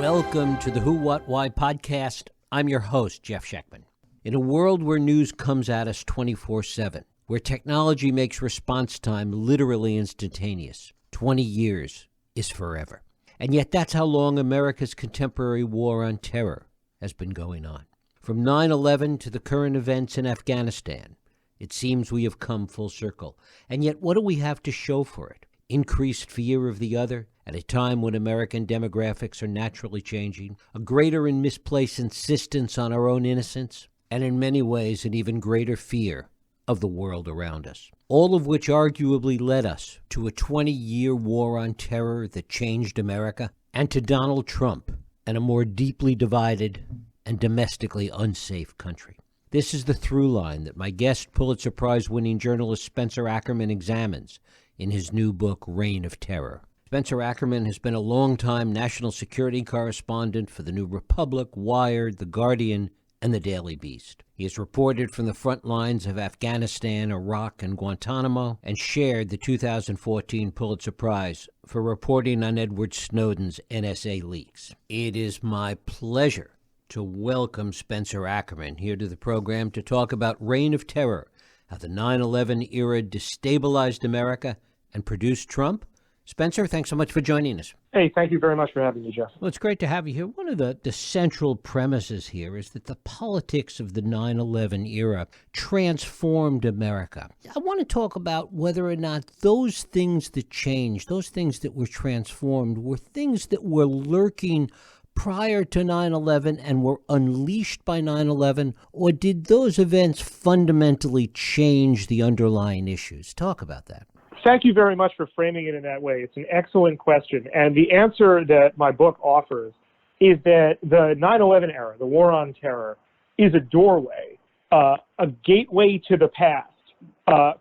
Welcome to the Who, What, Why podcast. I'm your host, Jeff Schechtman. In a world where news comes at us 24/7, where technology makes response time literally instantaneous, 20 years is forever. And yet that's how long America's contemporary war on terror has been going on. From 9/11 to the current events in Afghanistan, it seems we have come full circle. And yet what do we have to show for it? Increased fear of the other at a time when American demographics are naturally changing, a greater and misplaced insistence on our own innocence, and in many ways an even greater fear of the world around us. All of which arguably led us to a 20-year war on terror that changed America, and to Donald Trump and a more deeply divided and domestically unsafe country. This is the through line that my guest, Pulitzer Prize-winning journalist Spencer Ackerman examines in his new book, Reign of Terror. Spencer Ackerman has been a longtime national security correspondent for The New Republic, Wired, The Guardian, and The Daily Beast. He has reported from the front lines of Afghanistan, Iraq, and Guantanamo, and shared the 2014 Pulitzer Prize for reporting on Edward Snowden's NSA leaks. It is my pleasure to welcome Spencer Ackerman here to the program to talk about Reign of Terror, how the 9/11 era destabilized America and produced Trump. Spencer, thanks so much for joining us. Hey, thank you very much for having me, Jeff. Well, it's great to have you here. One of the central premises here is that the politics of the 9/11 era transformed America. I want to talk about whether or not those things that changed, those things that were transformed, were things that were lurking prior to 9/11 and were unleashed by 9/11, or did those events fundamentally change the underlying issues? Talk about that. Thank you very much for framing it in that way. It's an excellent question. And the answer that my book offers is that the 9/11 era, the war on terror, is a doorway, a gateway to the past,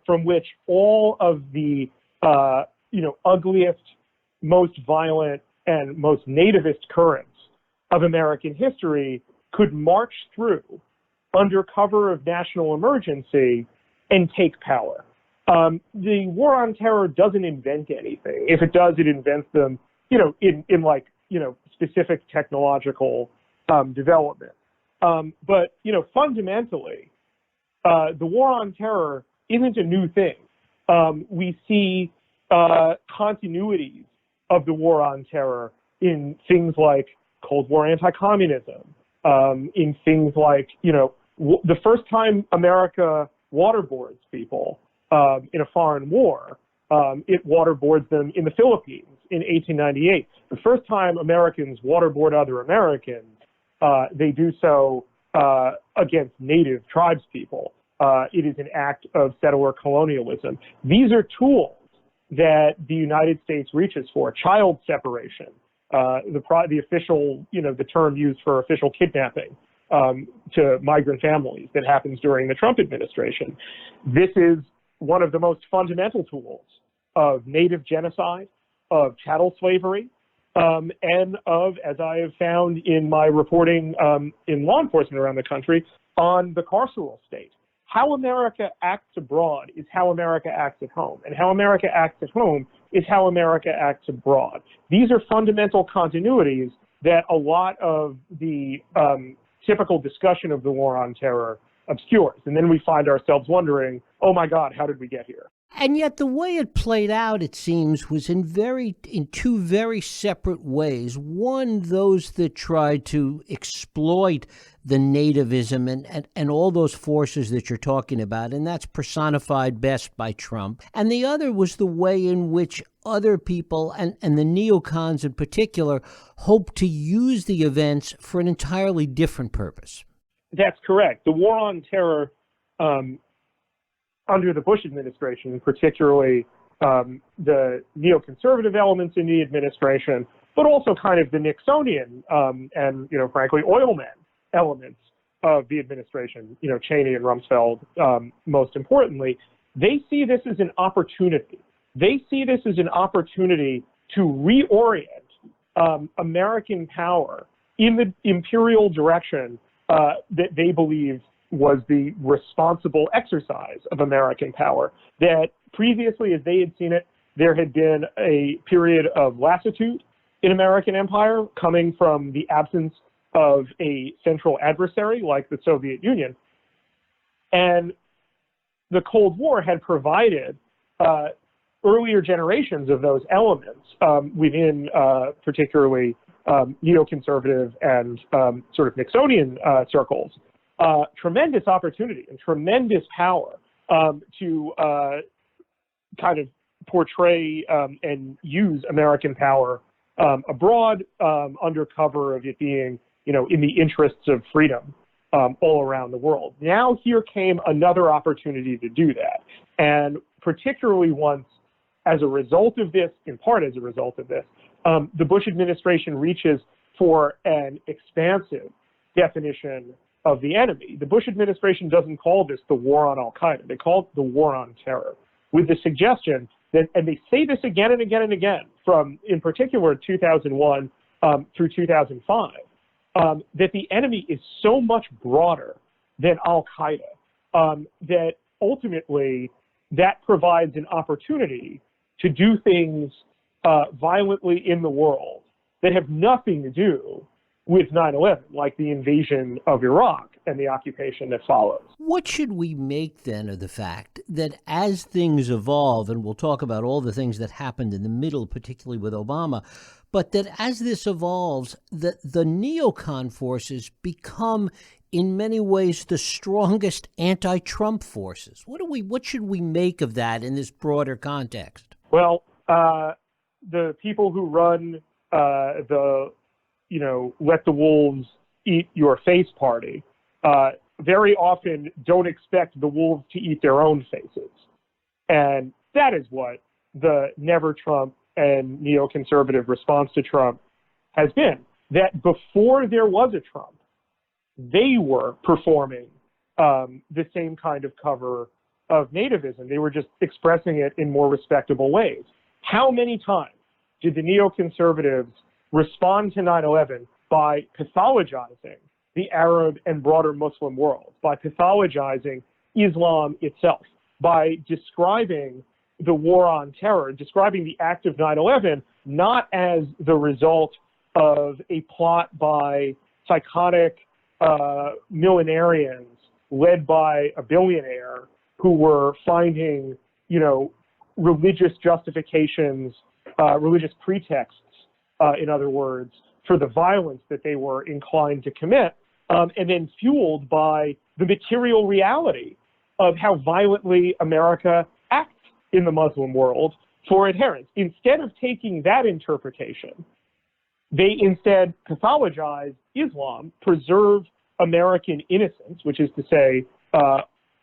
from which all of the ugliest, most violent, and most nativist currents of American history could march through under cover of national emergency and take power. The war on terror doesn't invent anything. If it does, it invents them, in specific technological development. But fundamentally, the war on terror isn't a new thing. We see continuities of the war on terror in things like Cold War anti-communism, in things like, the first time America waterboards people in a foreign war, it waterboards them in the Philippines in 1898. The first time Americans waterboard other Americans, they do so against native tribes people. It is an act of settler colonialism. These are tools that the United States reaches for. Child separation, the official, the term used for official kidnapping to migrant families that happens during the Trump administration. This is one of the most fundamental tools of native genocide, of chattel slavery, and of, as I have found in my reporting in law enforcement around the country, on the carceral state. How America acts abroad is how America acts at home, and how America acts at home is how America acts abroad. These are fundamental continuities that a lot of the typical discussion of the war on terror obscures. And then we find ourselves wondering, oh my God, how did we get here? And yet the way it played out, it seems, was in two very separate ways. One, those that tried to exploit the nativism and all those forces that you're talking about, and that's personified best by Trump. And the other was the way in which other people, and the neocons in particular, hoped to use the events for an entirely different purpose. That's correct. The war on terror under the Bush administration, particularly the neoconservative elements in the administration, but also kind of the Nixonian and, frankly, oilmen elements of the administration, Cheney and Rumsfeld, most importantly, they see this as an opportunity. They see this as an opportunity to reorient American power in the imperial direction that they believe was the responsible exercise of American power. That previously, as they had seen it, there had been a period of lassitude in American empire, coming from the absence of a central adversary like the Soviet Union. And the Cold War had provided earlier generations of those elements within particularly neoconservative and sort of Nixonian circles, tremendous opportunity and tremendous power to kind of portray and use American power abroad under cover of it being, in the interests of freedom all around the world. Now here came another opportunity to do that. And particularly once, as a result of this, in part as a result of this, the Bush administration reaches for an expansive definition of the enemy. The Bush administration doesn't call this the war on al-Qaeda. They call it the war on terror, with the suggestion that, and they say this again and again and again, from, in particular, 2001 through 2005, that the enemy is so much broader than al-Qaeda that ultimately that provides an opportunity to do things violently in the world that have nothing to do with 9/11, like the invasion of Iraq and the occupation that follows. What should we make then of the fact that as things evolve, and we'll talk about all the things that happened in the middle, particularly with Obama, but that as this evolves, the neocon forces become in many ways the strongest anti-Trump forces? What should we make of that in this broader context? Well, the people who run the let the wolves eat your face party very often don't expect the wolves to eat their own faces. And that is what the never Trump and neoconservative response to Trump has been. That before there was a Trump, they were performing the same kind of cover of nativism. They were just expressing it in more respectable ways. How many times did the neoconservatives respond to 9/11 by pathologizing the Arab and broader Muslim world, by pathologizing Islam itself, by describing the war on terror, describing the act of 9/11 not as the result of a plot by psychotic millenarians led by a billionaire who were finding, religious justifications, religious pretexts, in other words, for the violence that they were inclined to commit, and then fueled by the material reality of how violently America acts in the Muslim world for adherents. Instead of taking that interpretation, they instead pathologize Islam, preserve American innocence, which is to say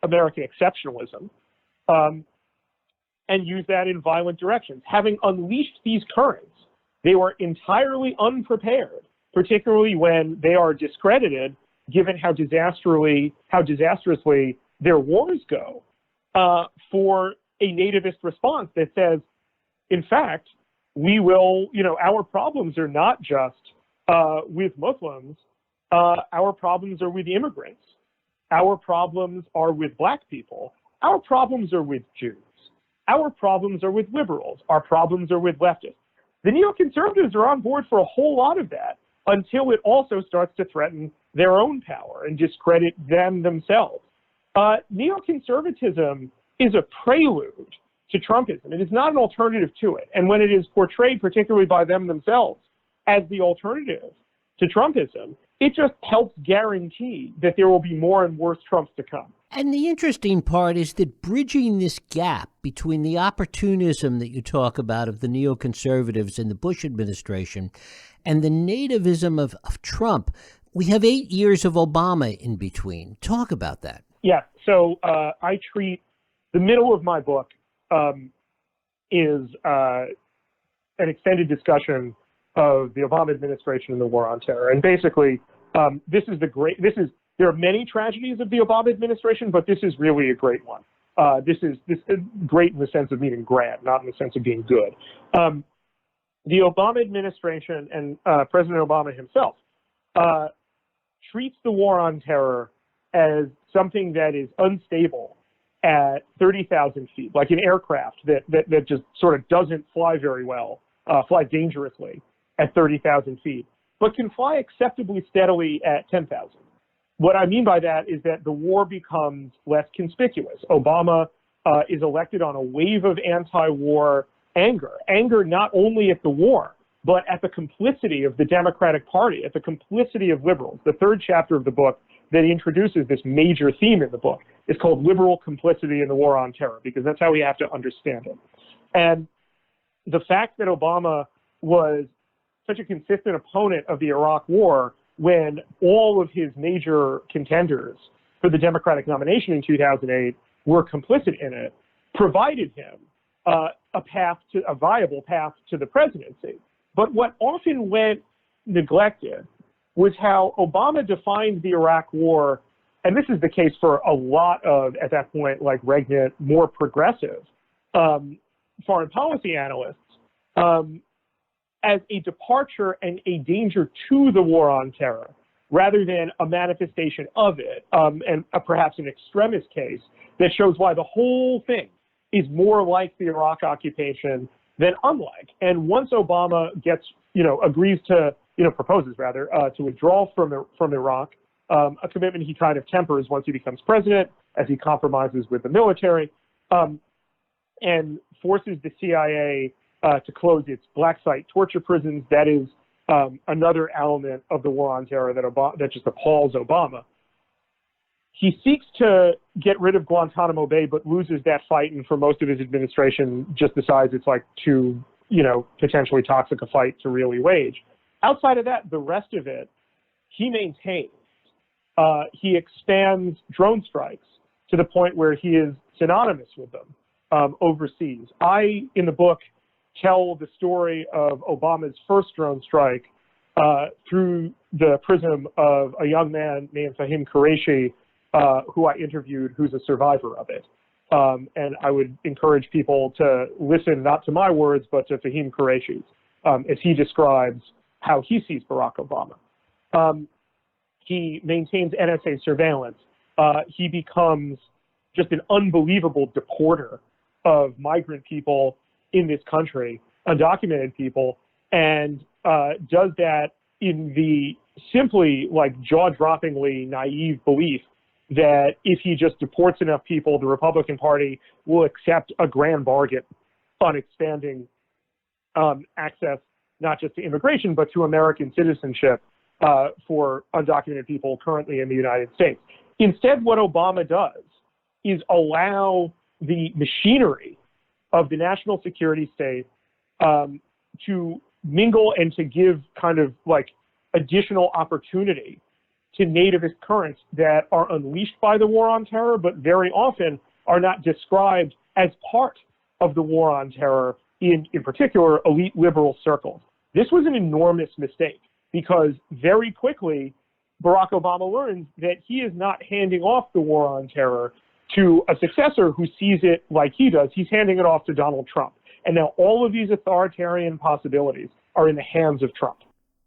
American exceptionalism, and use that in violent directions. Having unleashed these currents, they were entirely unprepared, particularly when they are discredited, given how disastrously their wars go, for a nativist response that says, in fact, we will, our problems are not just with Muslims, our problems are with immigrants. Our problems are with black people. Our problems are with Jews. Our problems are with liberals. Our problems are with leftists. The neoconservatives are on board for a whole lot of that until it also starts to threaten their own power and discredit them themselves. Neoconservatism is a prelude to Trumpism. It is not an alternative to it. And when it is portrayed, particularly by them themselves, as the alternative to Trumpism, it just helps guarantee that there will be more and worse Trumps to come. And the interesting part is that bridging this gap between the opportunism that you talk about of the neoconservatives in the Bush administration and the nativism of Trump, we have 8 years of Obama in between. Talk about that. Yeah, so I treat the middle of my book is an extended discussion of the Obama administration and the war on terror. And basically, there are many tragedies of the Obama administration, but this is really a great one. This is great in the sense of meaning grand, not in the sense of being good. The Obama administration and President Obama himself treats the war on terror as something that is unstable at 30,000 feet, like an aircraft that just sort of doesn't fly very well, fly dangerously at 30,000 feet, but can fly acceptably steadily at 10,000. What I mean by that is that the war becomes less conspicuous. Obama is elected on a wave of anti-war anger not only at the war, but at the complicity of the Democratic Party, at the complicity of liberals. The third chapter of the book that introduces this major theme in the book is called Liberal Complicity in the War on Terror, because that's how we have to understand it. And the fact that Obama was such a consistent opponent of the Iraq War when all of his major contenders for the Democratic nomination in 2008 were complicit in it, provided him a viable path to the presidency. But what often went neglected was how Obama defined the Iraq War, and this is the case for a lot of, at that point, like regnant, more progressive foreign policy analysts, as a departure and a danger to the war on terror, rather than a manifestation of it, and perhaps an extremist case that shows why the whole thing is more like the Iraq occupation than unlike. And once Obama agrees to, proposes rather, to withdraw from Iraq, a commitment he kind of tempers once he becomes president, as he compromises with the military, and forces the CIA to close its black site torture prisons. That is another element of the war on terror that just appalls Obama. He seeks to get rid of Guantanamo Bay, but loses that fight, and for most of his administration just decides it's like too, potentially toxic a fight to really wage. Outside of that, the rest of it, he maintains. He expands drone strikes to the point where he is synonymous with them overseas. I, in the book, tell the story of Obama's first drone strike through the prism of a young man named Fahim Qureshi, who I interviewed, who's a survivor of it. And I would encourage people to listen not to my words, but to Fahim Qureshi's, as he describes how he sees Barack Obama. He maintains NSA surveillance. He becomes just an unbelievable deporter of migrant people in this country, undocumented people, and does that in the simply jaw-droppingly naive belief that if he just deports enough people, the Republican Party will accept a grand bargain on expanding access not just to immigration, but to American citizenship for undocumented people currently in the United States. Instead, what Obama does is allow the machinery of the national security state to mingle and to give kind of additional opportunity to nativist currents that are unleashed by the war on terror, but very often are not described as part of the war on terror in particular, elite liberal circles. This was an enormous mistake because very quickly, Barack Obama learns that he is not handing off the war on terror to a successor who sees it like he does. He's handing it off to Donald Trump. And now all of these authoritarian possibilities are in the hands of Trump.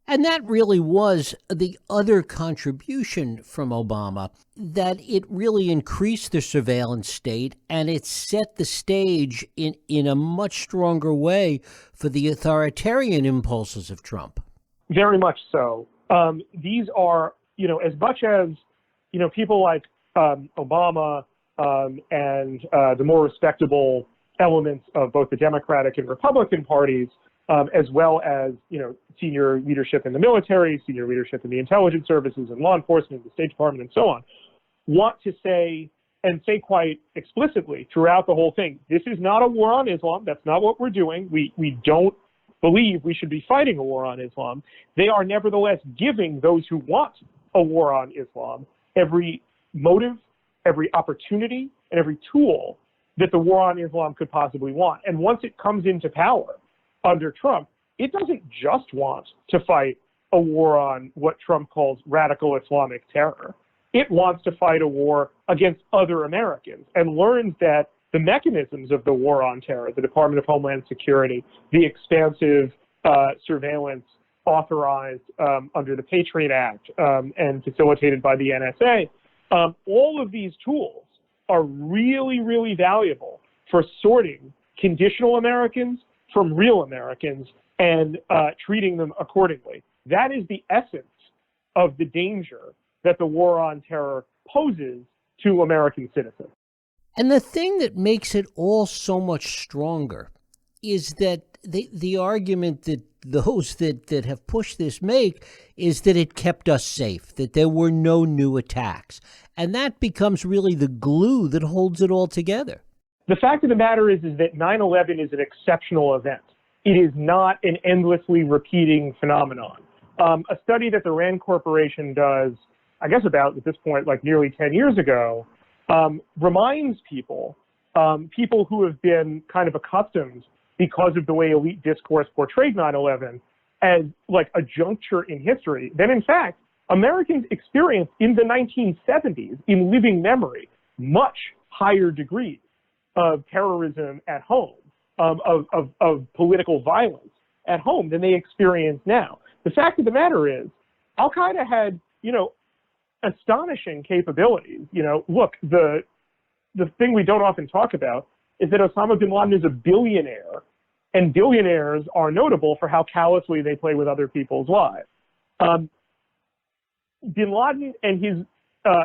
And that really was the other contribution from Obama, that it really increased the surveillance state and it set the stage in a much stronger way for the authoritarian impulses of Trump. Very much so. These are, as much as, people like Obama and the more respectable elements of both the Democratic and Republican parties, as well as, senior leadership in the military, senior leadership in the intelligence services and law enforcement, the State Department, and so on, want to say quite explicitly throughout the whole thing, this is not a war on Islam. That's not what we're doing. We don't believe we should be fighting a war on Islam. They are nevertheless giving those who want a war on Islam every motive, every opportunity, and every tool that the war on Islam could possibly want. And once it comes into power under Trump, it doesn't just want to fight a war on what Trump calls radical Islamic terror. It wants to fight a war against other Americans and learns that the mechanisms of the war on terror, the Department of Homeland Security, the expansive surveillance authorized under the Patriot Act and facilitated by the NSA, all of these tools are really, really valuable for sorting conditional Americans from real Americans and treating them accordingly. That is the essence of the danger that the war on terror poses to American citizens. And the thing that makes it all so much stronger is that the argument that those that have pushed this make is that it kept us safe, that there were no new attacks. And that becomes really the glue that holds it all together. The fact of the matter is that 9/11 is an exceptional event. It is not an endlessly repeating phenomenon. A study that the Rand Corporation does, I guess about at this point, like nearly 10 years ago, reminds people who have been kind of accustomed because of the way elite discourse portrayed 9/11 as like a juncture in history, that in fact, Americans experienced in the 1970s, in living memory, much higher degrees of terrorism at home, of political violence at home than they experience now. The fact of the matter is, Al-Qaeda had, astonishing capabilities. Look, the thing we don't often talk about is that Osama bin Laden is a billionaire, and billionaires are notable for how callously they play with other people's lives. Bin Laden and his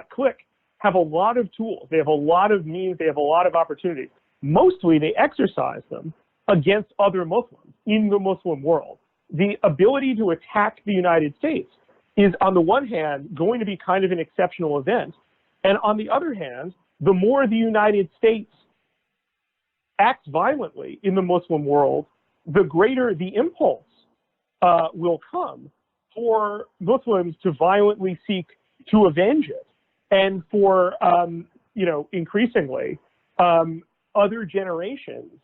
clique have a lot of tools. They have a lot of means. They have a lot of opportunities. Mostly, they exercise them against other Muslims in the Muslim world. The ability to attack the United States is, on the one hand, going to be kind of an exceptional event. And on the other hand, the more the United States acts violently in the Muslim world, the greater the impulse will come for Muslims to violently seek to avenge it, and for increasingly other generations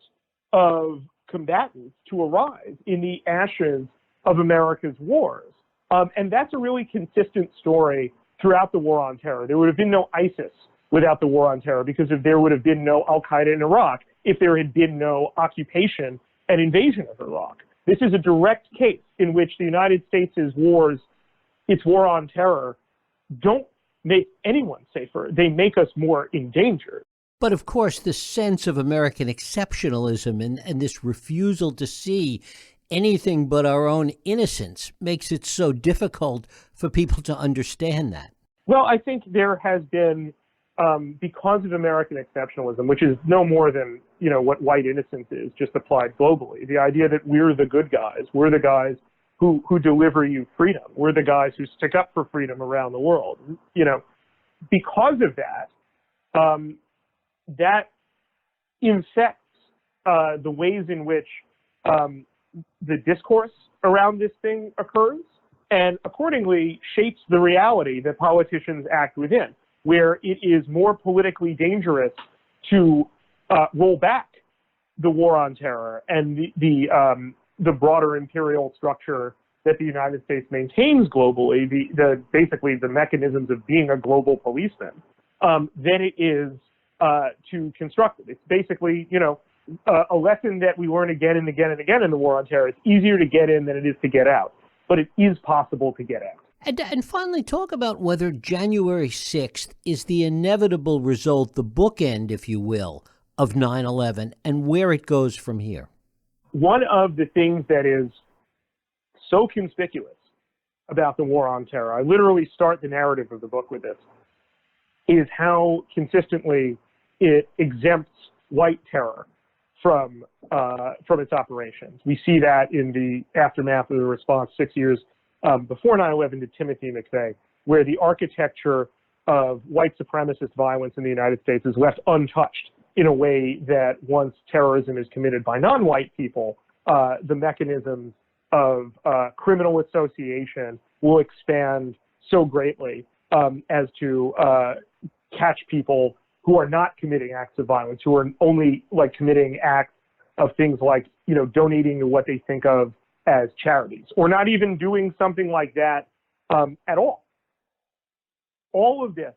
of combatants to arise in the ashes of America's wars. And that's a really consistent story throughout the war on terror. There would have been no ISIS without the war on terror, because there would have been no Al-Qaeda in Iraq if there had been no occupation and invasion of Iraq. This is a direct case in which the United States' wars, its war on terror, don't make anyone safer. They make us more endangered. But of course, the sense of American exceptionalism and this refusal to see anything but our own innocence makes it so difficult for people to understand that. Well, I think there has been, because of American exceptionalism, which is no more than, what white innocence is, just applied globally, the idea that we're the good guys, we're the guys who deliver you freedom, we're the guys who stick up for freedom around the world. Because of that, that infects the ways in which the discourse around this thing occurs, and accordingly shapes the reality that politicians act within, where it is more politically dangerous to roll back the war on terror and the broader imperial structure that the United States maintains globally, basically the mechanisms of being a global policeman, than it is to construct it. It's basically, a lesson that we learn again and again and again in the war on terror. It's easier to get in than it is to get out, but it is possible to get out. And finally, talk about whether January 6th is the inevitable result, the bookend, if you will, of 9/11, and where it goes from here. One of the things that is so conspicuous about the war on terror, I literally start the narrative of the book with this, is how consistently it exempts white terror from its operations. We see that in the aftermath of the response 6 years before 9/11 to Timothy McVeigh, where the architecture of white supremacist violence in the United States is left untouched in a way that once terrorism is committed by non-white people, the mechanisms of criminal association will expand so greatly as to catch people who are not committing acts of violence, who are only committing acts of things like, donating to what they think of as charities, or not even doing something like that at all. All of this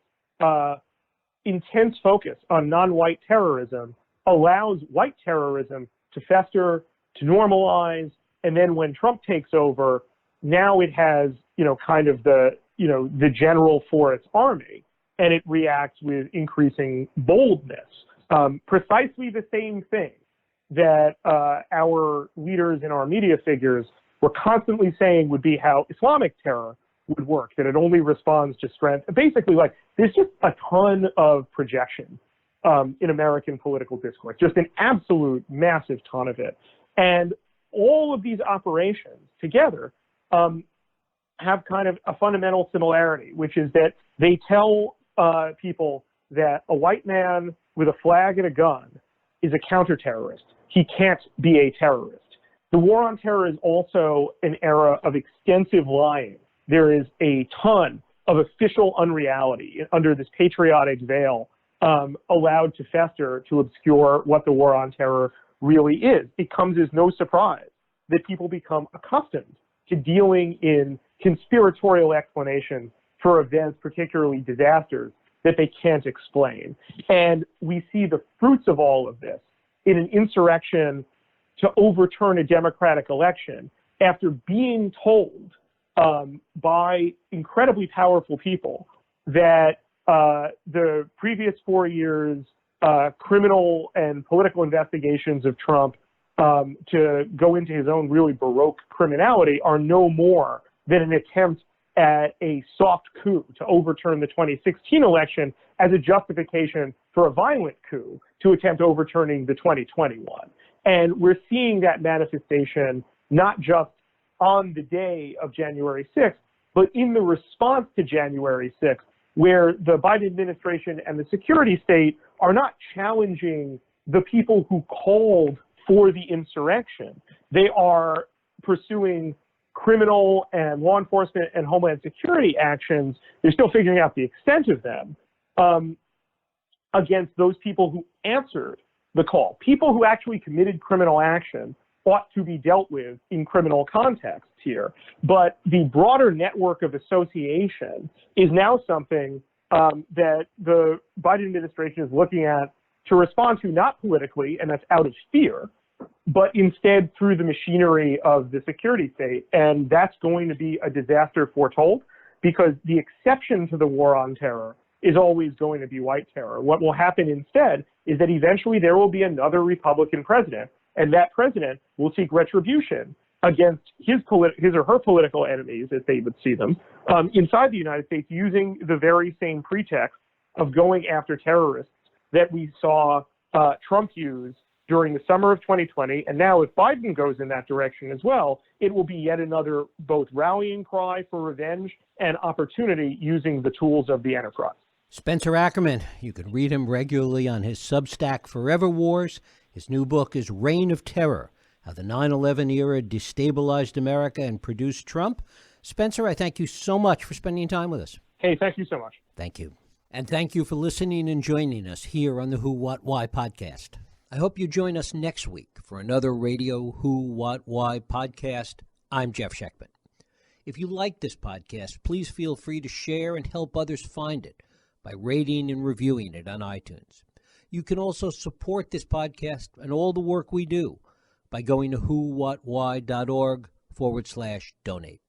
intense focus on non-white terrorism allows white terrorism to fester, to normalize, and then when Trump takes over, now it has, kind of the general for its army, and it reacts with increasing boldness. Precisely the same thing that our leaders and our media figures were constantly saying would be how Islamic terror would work, that it only responds to strength. Basically, like, there's just a ton of projection in American political discourse, just an absolute massive ton of it. And all of these operations together have kind of a fundamental similarity, which is that they tell people that a white man with a flag and a gun is a counterterrorist. He can't be a terrorist. The war on terror is also an era of extensive lying. There is a ton of official unreality under this patriotic veil allowed to fester to obscure what the war on terror really is. It comes as no surprise that people become accustomed to dealing in conspiratorial explanations for events, particularly disasters, that they can't explain. And we see the fruits of all of this in an insurrection to overturn a democratic election after being told by incredibly powerful people that the previous 4 years criminal and political investigations of Trump to go into his own really Baroque criminality are no more than an attempt at a soft coup to overturn the 2016 election as a justification for a violent coup to attempt overturning the 2020 one. And we're seeing that manifestation not just on the day of January 6th, but in the response to January 6th, where the Biden administration and the security state are not challenging the people who called for the insurrection. They are pursuing criminal and law enforcement and homeland security actions. They're still figuring out the extent of them against those people who answered the call. People who actually committed criminal action ought to be dealt with in criminal context here. But the broader network of association is now something that the Biden administration is looking at to respond to, not politically, and that's out of fear, but instead through the machinery of the security state. And that's going to be a disaster foretold, because the exception to the war on terror is always going to be white terror. What will happen instead is that eventually there will be another Republican president, and that president will seek retribution against his or her political enemies, as they would see them, inside the United States, using the very same pretext of going after terrorists that we saw Trump use during the summer of 2020. And now if Biden goes in that direction as well, it will be yet another both rallying cry for revenge and opportunity using the tools of the enterprise. Spencer Ackerman, you can read him regularly on his Substack Forever Wars. His new book is Reign of Terror, How the 9/11 Era Destabilized America and Produced Trump. Spencer, I thank you so much for spending time with us. Hey, thank you so much. Thank you. And thank you for listening and joining us here on the Who, What, Why podcast. I hope you join us next week for another Radio Who, What, Why podcast. I'm Jeff Sheckman. If you like this podcast, please feel free to share and help others find it by rating and reviewing it on iTunes. You can also support this podcast and all the work we do by going to whowhatwhy.org/donate.